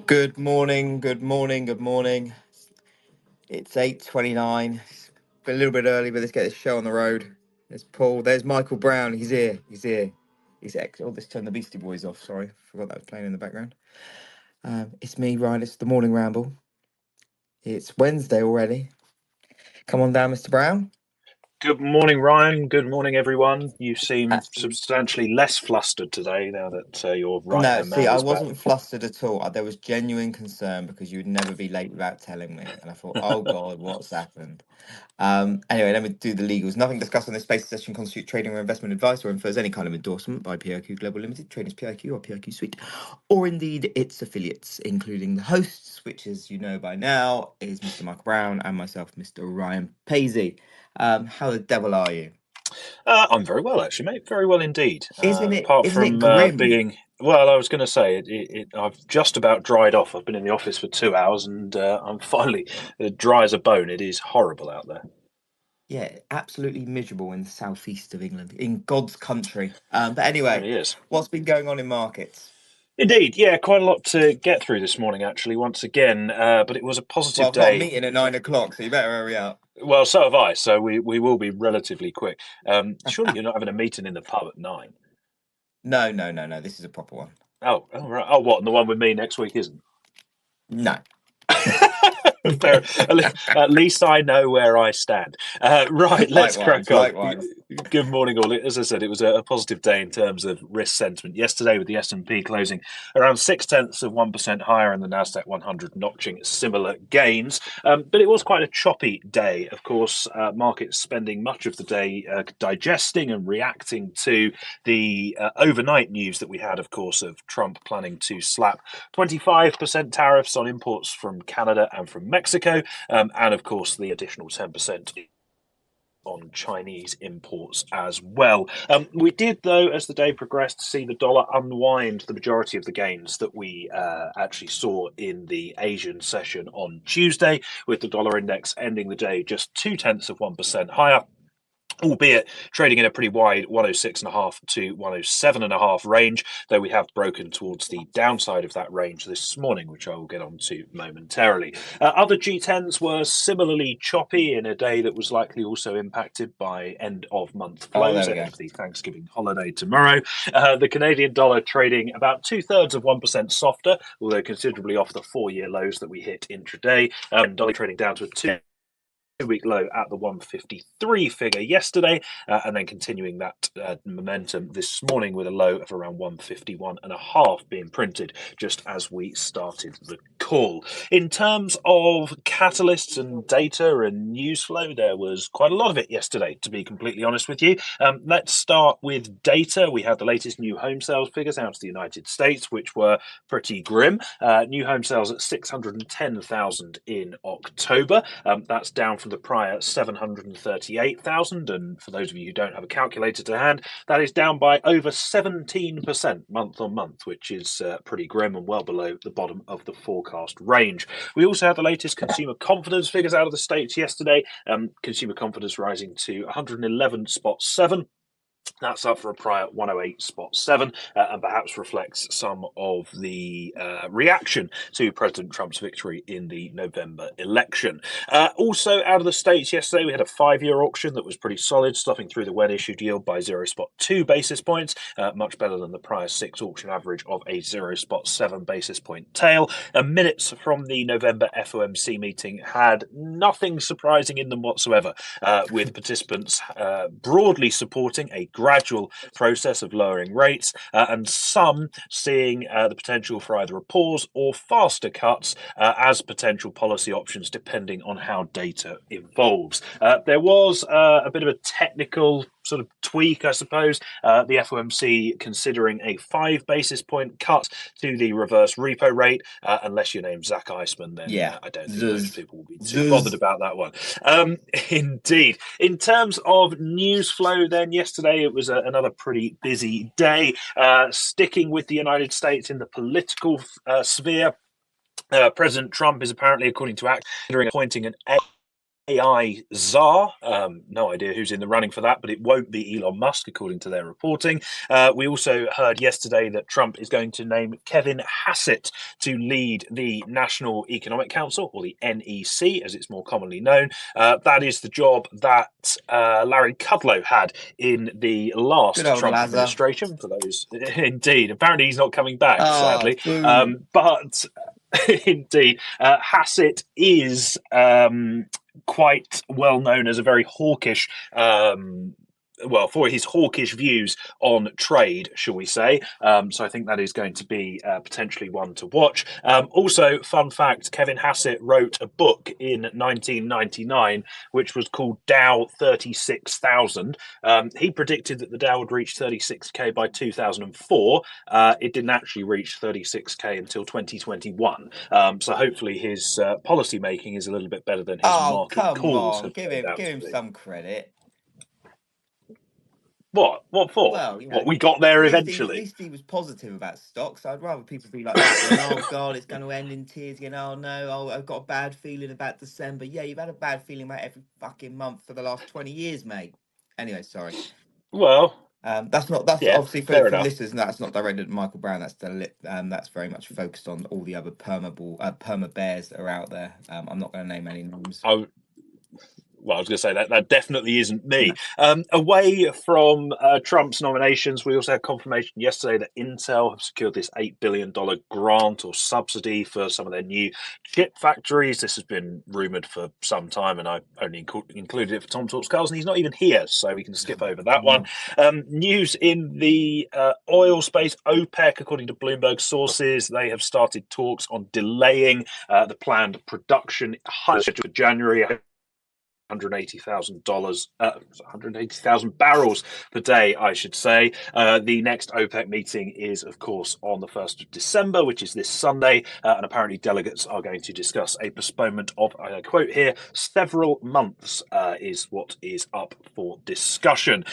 Good morning, good morning, good morning. It's 8:29. It's been a little bit early, but let's get this show on the road. There's Paul. There's Michael Brown. He's here. He's here. Oh, let's turn the Beastie Boys off. Sorry, forgot that was playing in the background. It's me, Ryan. It's the morning ramble. It's Wednesday already. Come on down, Mr. Brown. Good morning, Ryan. Good morning, everyone. You Uh, seem substantially less flustered today now that your no, right-hand see, man I is back. wasn't flustered at all. There was genuine concern because you would never be late without telling me. And I thought, oh God, what's happened? Anyway, let me do the legals. Nothing discussed on this space session constitutes trading or investment advice or infers any kind of endorsement by PIQ Global Limited, Traders PIQ or PIQ Suite, or indeed its affiliates, including the hosts, which, as you know by now, is Mr. Michael Brown and myself, Mr. Ryan Paisley. How the devil are you? I'm very well, actually, mate. Very well indeed. Isn't it? Apart Isn't it from grim? being, well, I was going to say I've just about dried off. I've been in the office for 2 hours, and I'm finally dry as a bone. It is horrible out there. Yeah, absolutely miserable in the southeast of England, in God's country. But It anyway, really is. what's been going on in markets? Indeed, yeah, quite a lot to get through this morning, actually. Once again, but it was a Well, positive I've got a day. meeting at 9 o'clock, so you better hurry up. Well, so have I. So we will be relatively quick. Surely you're not having a meeting in the pub at 9. No, no, no, no. This is a proper one. Oh, right. Oh, what? And the one with me next week isn't? No. Fair. At least I know where I stand. Right, let's Likewise, crack on. likewise. Good morning, all. As I said, it was a positive day in terms of risk sentiment yesterday, with the S&P closing around 0.6% higher, and the Nasdaq 100 notching similar gains. But it was quite a choppy day. Of course, markets spending much of the day digesting and reacting to the overnight news that we had, of course, of Trump planning to slap 25% tariffs on imports from Canada and from Mexico, and of course the additional 10% on Chinese imports as well. We did, though, as the day progressed, see the dollar unwind the majority of the gains that we actually saw in the Asian session on Tuesday, with the dollar index ending the day just 0.2% higher, albeit trading in a pretty wide 106.5 to 107.5 range, though we have broken towards the downside of that range this morning, which I will get onto momentarily. Other G10s were similarly choppy in a day that was likely also impacted by end of month Oh, there flows we ahead go. of the Thanksgiving holiday tomorrow. The Canadian dollar trading about 2/3% softer, although considerably off the 4-year lows that we hit intraday. Dollar trading down to a 2-week low at the 153 figure yesterday, and then continuing that momentum this morning with a low of around 151.5 being printed just as we started the call. In terms of catalysts and data and news flow, there was quite a lot of it yesterday, to be completely honest with you. Let's start with data. We had the latest new home sales figures out of the United States, which were pretty grim. New home sales at 610,000 in October. That's down from the prior 738,000. And for those of you who don't have a calculator to hand, that is down by over 17% month on month, which is pretty grim and well below the bottom of the forecast range. We also had the latest consumer confidence figures out of the States yesterday. Consumer confidence rising to 111.7. That's up for a prior 108.7, and perhaps reflects some of the reaction to President Trump's victory in the November election. Also, out of the States yesterday, we had a 5-year auction that was pretty solid, stopping through the when issued yield by 0.2 basis points, much better than the prior 6 auction average of a 0.7 basis point tail. And minutes from the November FOMC meeting had nothing surprising in them whatsoever, with participants broadly supporting a gradual process of lowering rates, and some seeing the potential for either a pause or faster cuts as potential policy options, depending on how data evolves. There was a bit of a technical sort of tweak, I suppose. The FOMC considering a 5 basis point cut to the reverse repo rate. Unless your name's Zach Eisman, then Yeah. I don't think most Zuz. people will be too bothered Zuz. about that one. Indeed. In terms of news flow, then yesterday it was another pretty busy day. Sticking with the United States in the political sphere, President Trump is apparently, according to Act, considering appointing an AI czar. No idea who's in the running for that, but it won't be Elon Musk, according to their reporting. We also heard yesterday that Trump is going to name Kevin Hassett to lead the National Economic Council, or the NEC, as it's more commonly known. That is the job that Larry Kudlow had in the Good last old Trump Lazar. administration. For those, indeed, apparently he's not coming back, Ah, sadly. boo. But indeed, Hassett is quite well known as a very hawkish well, for his hawkish views on trade, shall we say. So I think that is going to be potentially one to watch. Also, fun fact, Kevin Hassett wrote a book in 1999, which was called Dow 36,000. He predicted that the Dow would reach 36K by 2004. It didn't actually reach 36K until 2021. So hopefully his policy making is a little bit better than his Oh, market come calls on. have turned out Give to him be. some credit. What? What for? Well, What, we got there at eventually? least he was positive about stocks. I'd rather people be like that than, oh God, it's going to end in tears again. Oh no, oh, I've got a bad feeling about December. Yeah, you've had a bad feeling about every fucking month for the last 20 years, mate. Anyway, sorry. Well, That's yeah, obviously fair for the enough. listeners. That's not directed at Michael Brown. That's very much focused on all the other perma bears that are out there. I'm not going to name any names. I well, I was going to say that definitely isn't me. No. Away from Trump's nominations, we also had confirmation yesterday that Intel have secured this $8 billion grant or subsidy for some of their new chip factories. This has been rumored for some time, and I only included it for Tom Talks Cars, and he's not even here, so we can skip over that one. News in the oil space: OPEC, according to Bloomberg sources, they have started talks on delaying the planned production for January. $180,000, 180,000 barrels per day, I should say. The next OPEC meeting is, of course, on the 1st of December, which is this Sunday, and apparently delegates are going to discuss a postponement of, I quote here, several months is what is up for discussion.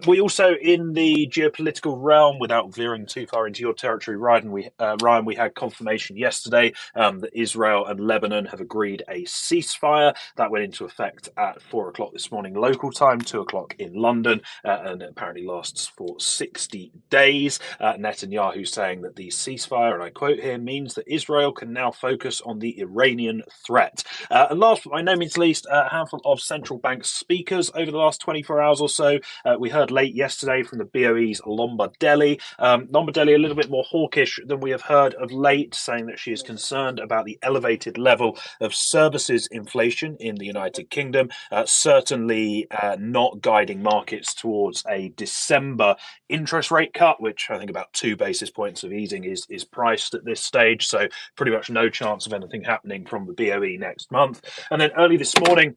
We also, in the geopolitical realm, without veering too far into your territory, Ryan, we had confirmation yesterday that Israel and Lebanon have agreed a ceasefire. That went into effect at 4 o'clock this morning local time, 2 o'clock in London, and it apparently lasts for 60 days. Netanyahu saying that the ceasefire, and I quote here, means that Israel can now focus on the Iranian threat. And last but by no means least, a handful of central bank speakers over the last 24 hours or so. We heard late yesterday from the BOE's Lombardelli. Lombardelli a little bit more hawkish than we have heard of late, saying that she is concerned about the elevated level of services inflation in the United Kingdom, certainly not guiding markets towards a December interest rate cut, which I think about 2 basis points of easing is priced at this stage. So pretty much no chance of anything happening from the BOE next month. And then early this morning,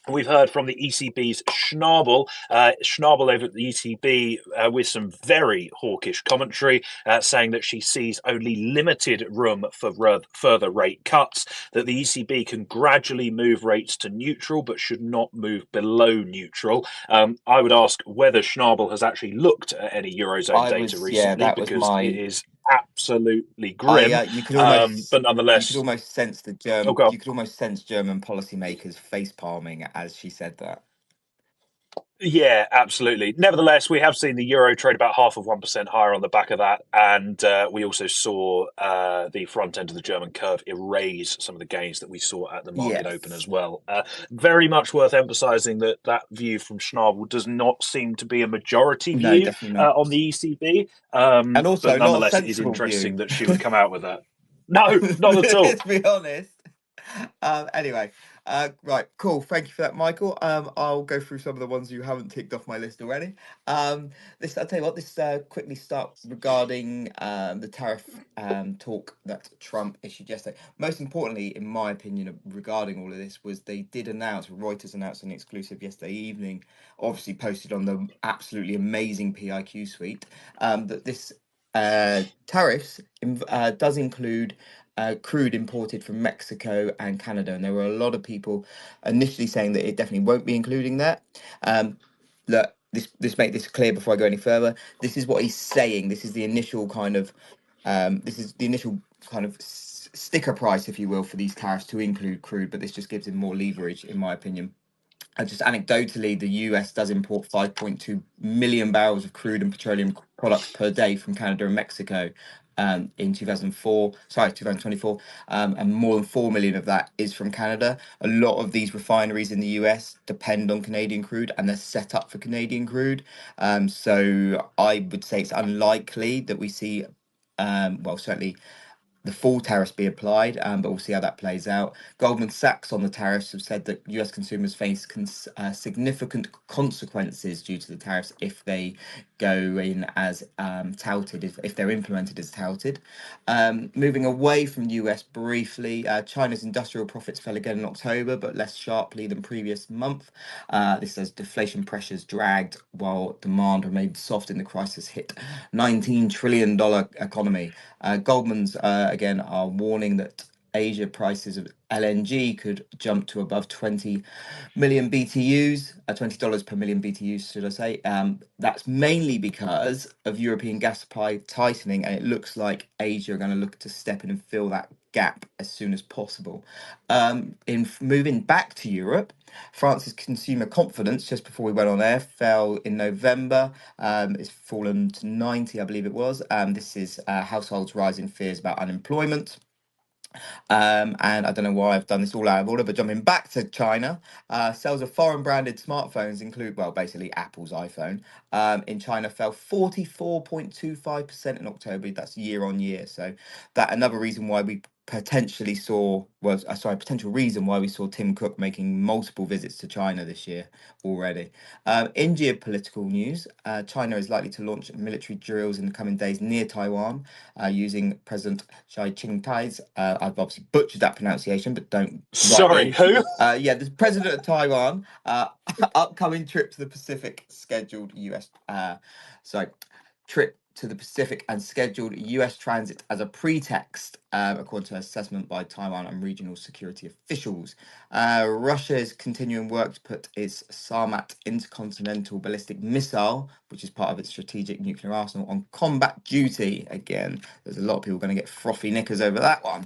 we've heard from the ECB's Schnabel, Schnabel over at the ECB with some very hawkish commentary, saying that she sees only limited room for further rate cuts, that the ECB can gradually move rates to neutral but should not move below neutral. I would ask whether Schnabel has actually looked at any Eurozone data recently, That was because it my. is absolutely grim. But You could nonetheless, almost sense oh god. you could almost sense German policymakers face palming as she said that. Yeah, absolutely. Nevertheless, we have seen the euro trade about 0.5% higher on the back of that, and we also saw the front end of the German curve erase some of the gains that we saw at the market open Yes. as well. Very much worth emphasising that that view from Schnabel does not seem to be a majority No, view definitely not. on the ECB, And but also not a nonetheless, it is sensible interesting view. that she would come out with that. No, not at all. Let's be honest. Anyway, right, cool. Thank you for that, Michael. I'll go through some of the ones you haven't ticked off my list already. I'll tell you what. This quickly start regarding the tariff talk that Trump issued yesterday. Most importantly, in my opinion, regarding all of this, was they did announce. Reuters announced an exclusive yesterday evening, obviously posted on the absolutely amazing PIQ suite, that this tariffs does include crude imported from Mexico and Canada, and there were a lot of people initially saying that it definitely won't be including that. Look, this make this clear before I go any further. This is what he's saying. This is the initial kind of This is the initial kind of sticker price, if you will, for these tariffs to include crude, but this just gives him more leverage, in my opinion. Just anecdotally, the US does import 5.2 million barrels of crude and petroleum products per day from Canada and Mexico in 2024, and more than 4 million of that is from Canada. A lot of these refineries in the US depend on Canadian crude and they're set up for Canadian crude. So I would say it's unlikely that we see, well, certainly the full tariffs be applied, but we'll see how that plays out. Goldman Sachs on the tariffs have said that US consumers face significant consequences due to the tariffs if they go in as touted, if they're implemented as touted. Moving away from the US briefly, China's industrial profits fell again in October, but less sharply than previous month. This as deflation pressures dragged while demand remained soft in the crisis hit $19 trillion economy. Goldman's again are warning that Asia prices of LNG could jump to above 20 million BTUs, $20 per million BTUs, should I say. That's mainly because of European gas supply tightening, and it looks like Asia are going to look to step in and fill that gap as soon as possible. In moving back to Europe, France's consumer confidence, just before we went on air, fell in November. It's fallen to 90, I believe it was. This is households' rising fears about unemployment. And I don't know why I've done this all out of order, but jumping back to China, sales of foreign branded smartphones include, well, basically Apple's iPhone, in China fell 44.25% in October. That's year on year. So that another reason why we potentially saw, well, sorry, potential reason why we saw Tim Cook making multiple visits to China this year already. In geopolitical news, China is likely to launch military drills in the coming days near Taiwan, using President Xi Jinping's, I've obviously butchered that pronunciation, but don't write Sorry, in. who? Yeah, the president of Taiwan, upcoming trip to the Pacific, scheduled US, sorry, trip to the Pacific and scheduled US transit as a pretext, according to assessment by Taiwan and regional security officials. Russia is continuing work to put its Sarmat intercontinental ballistic missile, which is part of its strategic nuclear arsenal, on combat duty. Again, there's a lot of people going to get frothy knickers over that one.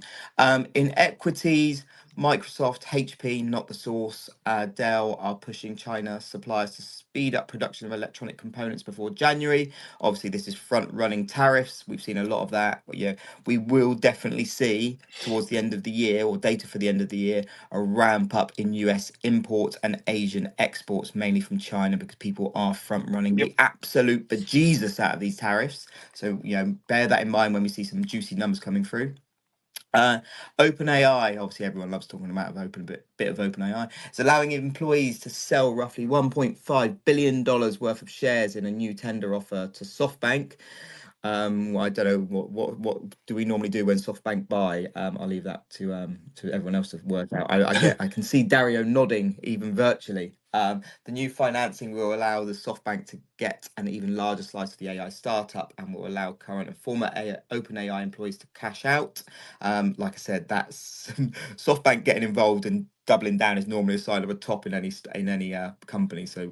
In equities, Microsoft, HP, not the source, Dell are pushing China suppliers to speed up production of electronic components before January. Obviously, this is front-running tariffs. We've seen a lot of that. But yeah, we will definitely see towards the end of the year, or data for the end of the year, a ramp up in US imports and Asian exports, mainly from China, because people are front-running Yep. the absolute bejesus out of these tariffs. So, bear that in mind when we see some juicy numbers coming through. OpenAI, obviously everyone loves talking about bit of OpenAI. It's allowing employees to sell roughly $1.5 billion worth of shares in a new tender offer to SoftBank. I don't know what do we normally do when SoftBank buy. I'll leave that to everyone else to work out. I can see Dario nodding even virtually. The new financing will allow the SoftBank to get an even larger slice of the AI startup and will allow current and former OpenAI employees to cash out. Like I said, that's SoftBank getting involved and doubling down is normally a sign of a top in any company. So,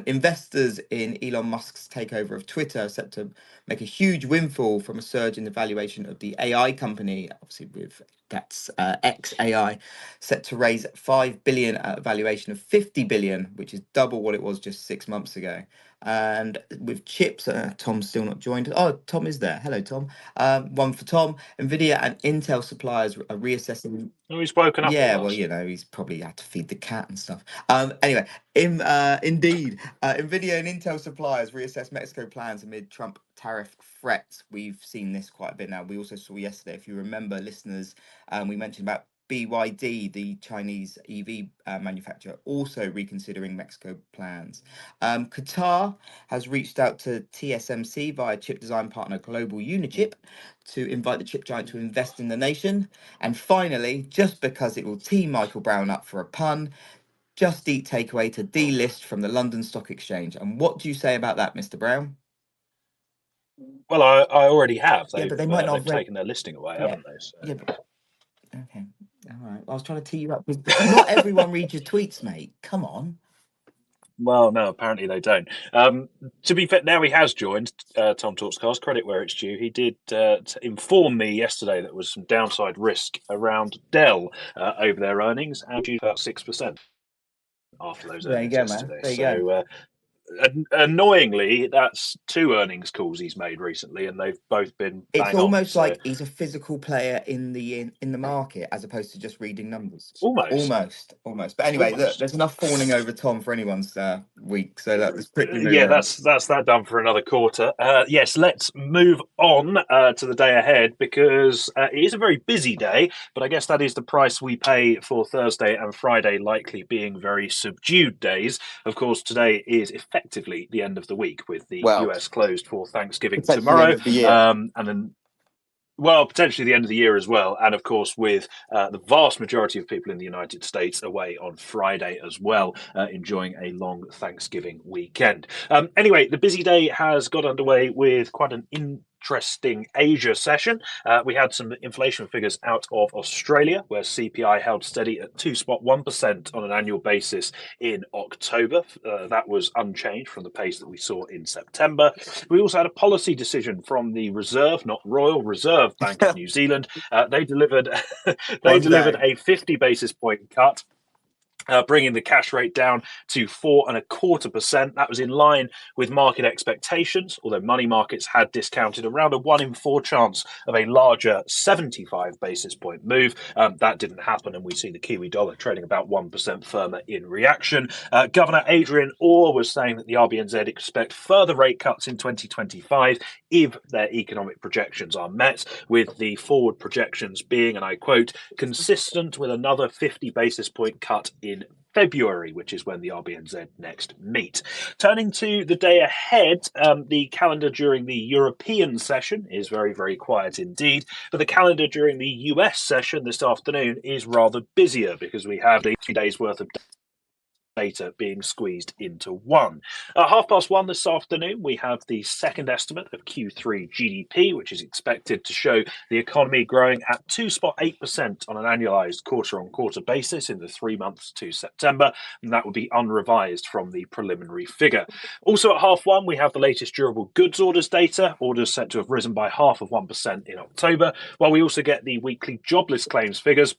investors in Elon Musk's takeover of Twitter are set to make a huge windfall from a surge in the valuation of the AI company. Obviously, with that's XAI, set to raise 5 billion at a valuation of 50 billion, which is double what it was just 6 months ago. And with chips, Tom's still not joined. Oh, Tom is there. Hello, Tom. One for Tom. Nvidia and Intel suppliers are reassessing. Oh, he's woken up Yeah, on well, us. he's probably had to feed the cat and stuff. Anyway, indeed, Nvidia and Intel suppliers reassess Mexico plans amid Trump tariff threats. We've seen this quite a bit now. We also saw yesterday, if you remember, listeners, we mentioned about BYD, the Chinese EV manufacturer, also reconsidering Mexico plans. Qatar has reached out to TSMC via chip design partner Global Unichip to invite the chip giant to invest in the nation. And finally, just because it will tee Michael Brown up for a pun, Just Eat Takeaway to delist from the London Stock Exchange. And what do you say about that, Mr. Brown? Well, I already have. Yeah, but they might not They've have read. taken their listing away, Yeah, haven't they? So. yeah, but okay, all right. I was trying to tee you up. Not everyone reads your tweets, mate. Come on. Well, no, apparently they don't. To be fair, now he has joined Tom Talks Cars. Credit where it's due. He did inform me yesterday that there was some downside risk around Dell over their earnings, and due about 6% after those There you earnings go, man. yesterday. There you go. So annoyingly, that's two earnings calls he's made recently, and they've both been It's bang on. almost So like he's a physical player in the market as opposed to just reading numbers. almost, Almost. But anyway, look, almost. there's enough fawning over Tom for anyone's week. So let's quickly move Yeah, on. that's that done for another quarter. Yes, let's move on to the day ahead because it is a very busy day. But I guess that is the price we pay for Thursday and Friday, likely being very subdued days. Of course, today is effectively the end of the week with the Well, US closed for Thanksgiving potentially the end tomorrow, of the year. and then well, potentially the end of the year as well. And of course, with the vast majority of people in the United States away on Friday as well, enjoying a long Thanksgiving weekend. Anyway, the busy day has got underway with quite an interesting Asia session. We had some inflation figures out of Australia, where CPI held steady at 2.1% on an annual basis in October. That was unchanged from the pace that we saw in September. We also had a policy decision from the Reserve, not Royal Reserve Bank of New Zealand. They delivered they One delivered day. a 50 basis point cut, bringing the cash rate down to 4.25%. That was in line with market expectations, although money markets had discounted around a 1 in 4 chance of a larger 75 basis point move. That didn't happen, and we see the Kiwi dollar trading about 1% firmer in reaction. Governor Adrian Orr was saying that the RBNZ expect further rate cuts in 2025 if their economic projections are met, with the forward projections being, and I quote, consistent with another 50 basis point cut in February, which is when the RBNZ next meet. Turning to the day ahead, the calendar during the European session is very, very quiet indeed. But the calendar during the US session this afternoon is rather busier because we have the 3 days worth of data being squeezed into one. At 1:30 this afternoon, we have the second estimate of Q3 GDP, which is expected to show the economy growing at 2.8% on an annualized quarter-on-quarter basis in the 3 months to September, and that would be unrevised from the preliminary figure. Also at 1:30, we have the latest durable goods orders data, orders set to have risen by 0.5% in October, while we also get the weekly jobless claims figures,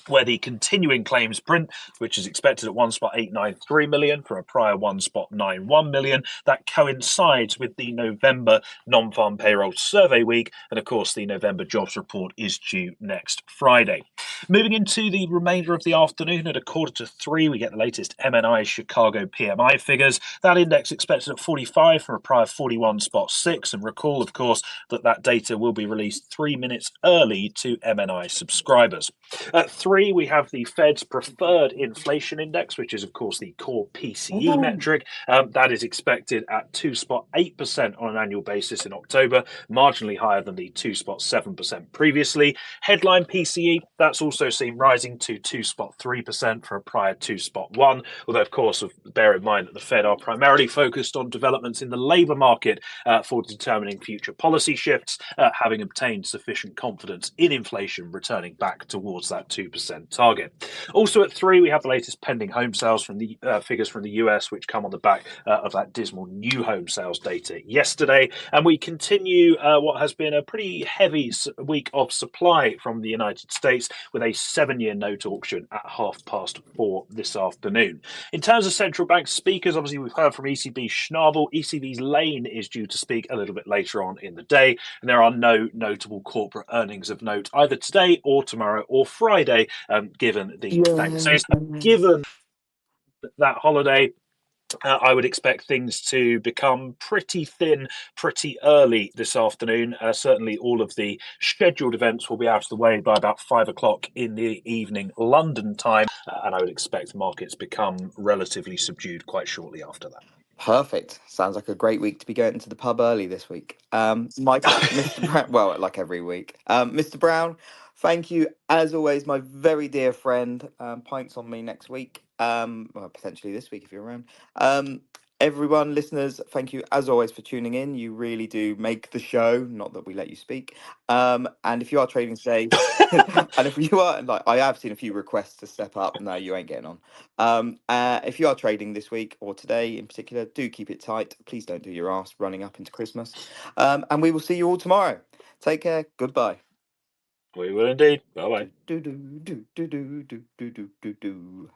where the continuing claims print, which is expected at 1.893 million from a prior 1.91 million, that coincides with the November non-farm payroll survey week, and of course the November jobs report is due next Friday. Moving into the remainder of the afternoon at 2:45, we get the latest MNI Chicago PMI figures. That index expected at 45 from a prior 41.6, and recall, of course, that data will be released 3 minutes early to MNI subscribers. At 3, we have the Fed's preferred inflation index, which is, of course, the core PCE metric. That is expected at 2.8% on an annual basis in October, marginally higher than the 2.7% previously. Headline PCE, that's also seen rising to 2.3% from a prior 2.1%, although, of course, bear in mind that the Fed are primarily focused on developments in the labour market for determining future policy shifts, having obtained sufficient confidence in inflation returning back towards that 2% target. Also at 3, we have the latest pending home sales from the figures from the US, which come on the back of that dismal new home sales data yesterday. And we continue what has been a pretty heavy week of supply from the United States with a 7-year note auction at 4:30 this afternoon. In terms of central bank speakers, obviously we've heard from ECB Schnabel. ECB's Lane is due to speak a little bit later on in the day, and there are no notable corporate earnings of note either today or tomorrow or Friday, given the Thanksgiving. Given that holiday, I would expect things to become pretty thin pretty early this afternoon. Certainly, all of the scheduled events will be out of the way by about 5 o'clock in the evening London time, and I would expect markets become relatively subdued quite shortly after that. Perfect. Sounds like a great week to be going to the pub early this week. Mr. Brown, well, like every week. Mr. Brown, thank you as always, my very dear friend. Pints on me next week. Well, potentially this week if you're around. Everyone, listeners, thank you as always for tuning in. You really do make the show, not that we let you speak. And if you are trading today, and if you are like, I have seen a few requests to step up. No, you ain't getting on. If you are trading this week or today in particular, do keep it tight. Please don't do your ass running up into Christmas. And we will see you all tomorrow. Take care. Goodbye. We will indeed. Bye bye. Do do do do do do do do do do.